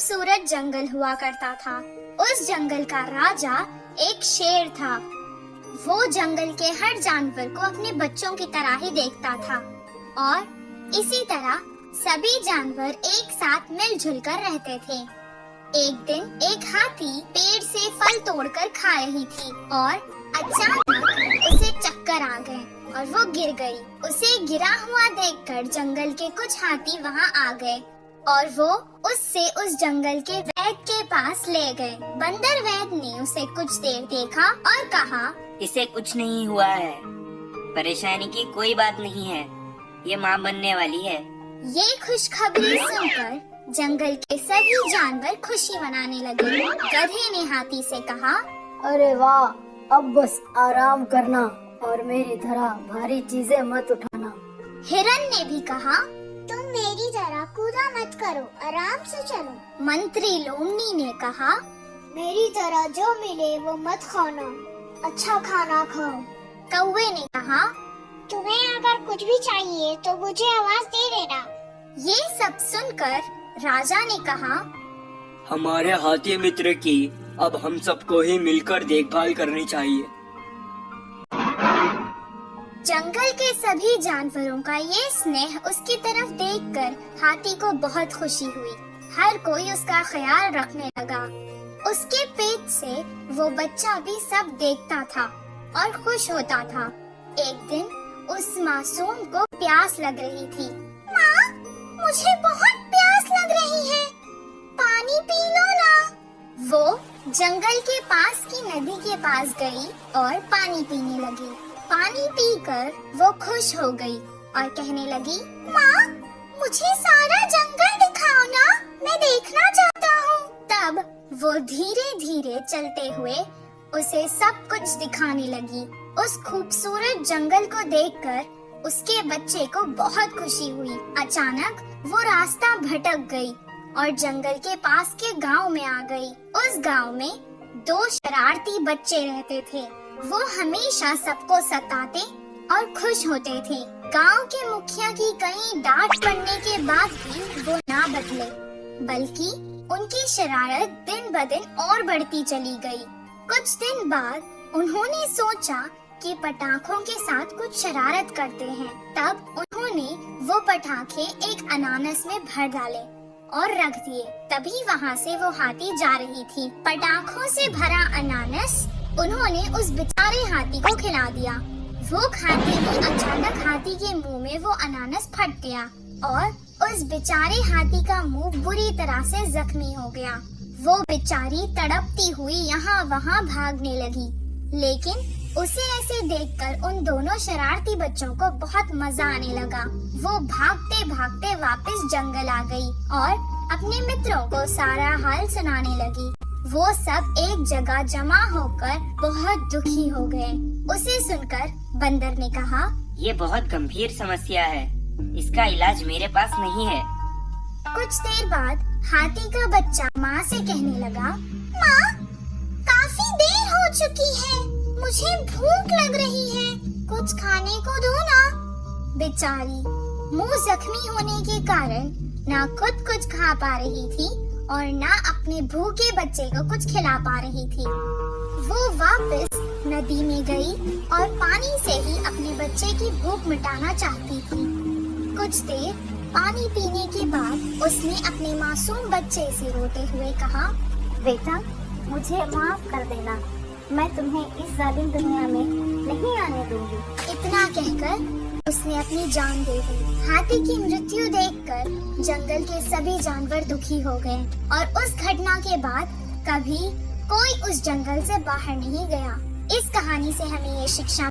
खूबसूरत जंगल हुआ करता था। उस जंगल का राजा एक शेर था। वो जंगल के हर जानवर को अपने बच्चों की तरह ही देखता था और इसी तरह सभी जानवर एक साथ मिलजुल कर रहते थे। एक दिन एक हाथी पेड़ से फल तोड़कर खा रही थी और अचानक उसे चक्कर आ गए और वो गिर गई। उसे गिरा हुआ देखकर जंगल के कुछ हाथी वहाँ आ गए और वो उससे उस जंगल के वैद्य के पास ले गए। बंदर वैद्य ने उसे कुछ देर देखा और कहा, इसे कुछ नहीं हुआ है, परेशानी की कोई बात नहीं है, ये माँ बनने वाली है। ये खुशखबरी सुनकर जंगल के सभी जानवर खुशी मनाने लगे। गधे ने हाथी से कहा, अरे वाह, अब बस आराम करना और मेरी तरह भारी चीजें मत उठाना। हिरन ने भी कहा, तुम मेरी तरह कूदा मत करो, आराम से चलो। मंत्री लोमनी ने कहा, मेरी तरह जो मिले वो मत खाना, अच्छा खाना खाओ। कौवे ने कहा, तुम्हें अगर कुछ भी चाहिए तो मुझे आवाज दे देना। ये सब सुनकर राजा ने कहा, हमारे हाथी मित्र की अब हम सबको ही मिलकर देखभाल करनी चाहिए। जंगल के सभी जानवरों का ये स्नेह उसकी तरफ देखकर हाथी को बहुत खुशी हुई। हर कोई उसका ख्याल रखने लगा। उसके पेट से वो बच्चा भी सब देखता था और खुश होता था। एक दिन उस मासूम को प्यास लग रही थी। माँ, मुझे बहुत प्यास लग रही है, पानी पी लो ना। वो जंगल के पास की नदी के पास गई और पानी पीने लगी। पानी पीकर वो खुश हो गई और कहने लगी, माँ, मुझे सारा जंगल दिखाओ ना, मैं देखना चाहता हूँ। तब वो धीरे धीरे चलते हुए उसे सब कुछ दिखाने लगी। उस खूबसूरत जंगल को देखकर उसके बच्चे को बहुत खुशी हुई। अचानक वो रास्ता भटक गई और जंगल के पास के गांव में आ गई। उस गांव में दो शरारती बच्चे रहते थे। वो हमेशा सबको सताते और खुश होते थे। गांव के मुखिया की कई डांट पड़ने के बाद भी वो ना बदले, बल्कि उनकी शरारत दिन ब दिन और बढ़ती चली गई। कुछ दिन बाद उन्होंने सोचा कि पटाखों के साथ कुछ शरारत करते हैं। तब उन्होंने वो पटाखे एक अनानास में भर डाले और रख दिए। तभी वहाँ से वो हाथी जा रही थी। पटाखों से भरा अनानास उन्होंने उस बेचारे हाथी को खिला दिया। वो खाते ही अचानक हाथी के मुंह में वो अनानास फट गया और उस बेचारे हाथी का मुंह बुरी तरह से जख्मी हो गया। वो बेचारी तड़पती हुई यहाँ वहाँ भागने लगी, लेकिन उसे ऐसे देखकर उन दोनों शरारती बच्चों को बहुत मजा आने लगा। वो भागते भागते वापस जंगल आ गई और अपने मित्रों को सारा हाल सुनाने लगी। वो सब एक जगह जमा होकर बहुत दुखी हो गए। उसे सुनकर बंदर ने कहा, ये बहुत गंभीर समस्या है, इसका इलाज मेरे पास नहीं है। कुछ देर बाद हाथी का बच्चा माँ से कहने लगा, माँ, काफी देर हो चुकी है, मुझे भूख लग रही है, कुछ खाने को दो ना। बेचारी मुंह जख्मी होने के कारण ना खुद कुछ खा पा रही थी और ना अपने भूखे बच्चे को कुछ खिला पा रही थी। वो वापस नदी में गई और पानी से ही अपने बच्चे की भूख मिटाना चाहती थी। कुछ देर पानी पीने के बाद उसने अपने मासूम बच्चे से रोते हुए कहा, बेटा, मुझे माफ कर देना, मैं तुम्हें इस जालिम दुनिया में नहीं आने दूंगी। इतना कहकर उसने अपनी जान दे दी। हाथी की मृत्यु देखकर जंगल के सभी जानवर दुखी हो गए और उस घटना के बाद कभी कोई उस जंगल से बाहर नहीं गया। इस कहानी से हमें ये शिक्षा